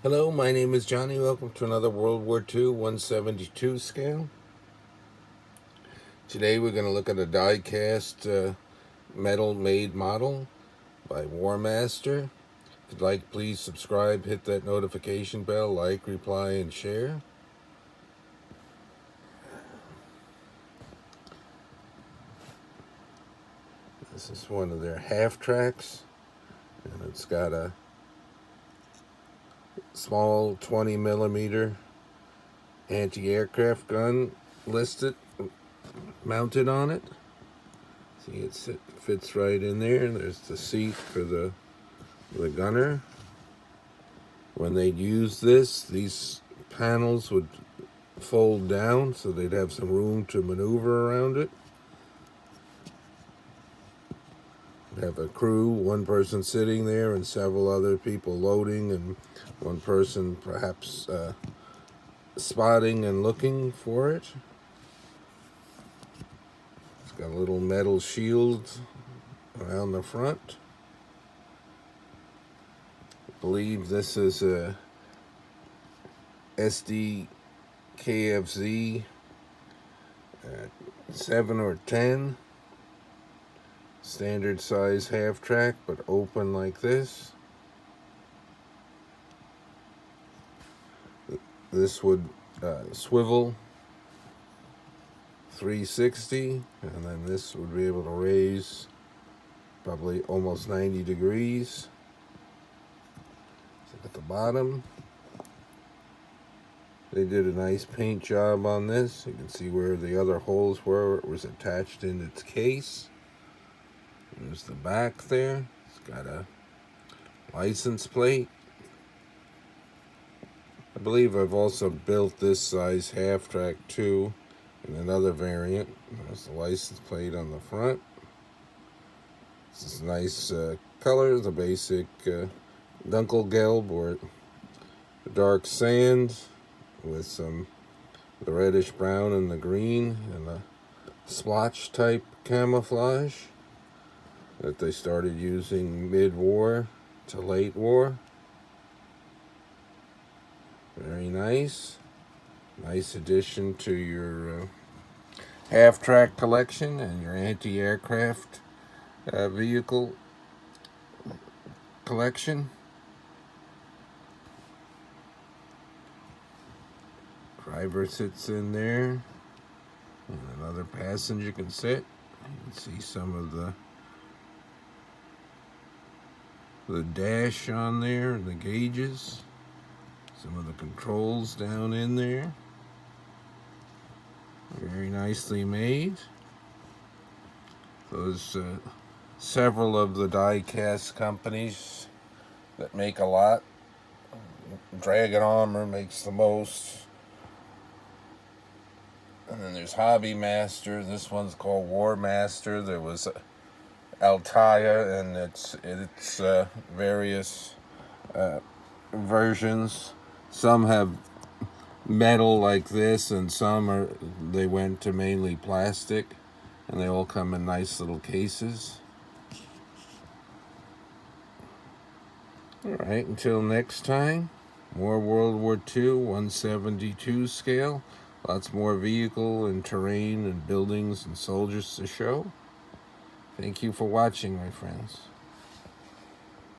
Hello, my name is Johnny. Welcome to another World War II 172 scale. Today we're going to look at a die-cast metal-made model by War Master. If you'd like, please subscribe, hit that notification bell, like, reply, and share. This is one of their half-tracks, and it's got a small 20mm anti-aircraft gun mounted on it. See, it fits right in there. There's the seat for the gunner. When they'd use this, these panels would fold down so they'd have some room to maneuver around it. Have a crew, one person sitting there and several other people loading, and one person perhaps spotting and looking for it. It's got a little metal shield around the front. I believe this is a Sd.Kfz 7 or 10. Standard size half track, but open like this. This would swivel 360, and then this would be able to raise probably almost 90 degrees. Look at the bottom. They did a nice paint job on this. You can see where the other holes were. It was attached in its case. There's the back there. It's got a license plate. I believe I've also built this size half track too in another variant. There's the license plate on the front. This is nice color, the basic Dunkelgelb or dark sand with the reddish brown and the green and the splotch type camouflage that they started using mid-war to late war. Very nice. Nice addition to your half-track collection and your anti-aircraft vehicle collection. Driver sits in there, and another passenger can sit. You can see some of the dash on there and the gauges, some of the controls down in there. Very nicely made. Those several of the die-cast companies that make a lot. Dragon Armor makes the most. And then there's Hobby Master. This one's called War Master. There was Altaya and its various versions. Some have metal like this, and some they went to mainly plastic, and they all come in nice little cases. Alright, until next time, more World War II 172 scale. Lots more vehicle and terrain and buildings and soldiers to show. Thank you for watching, my friends.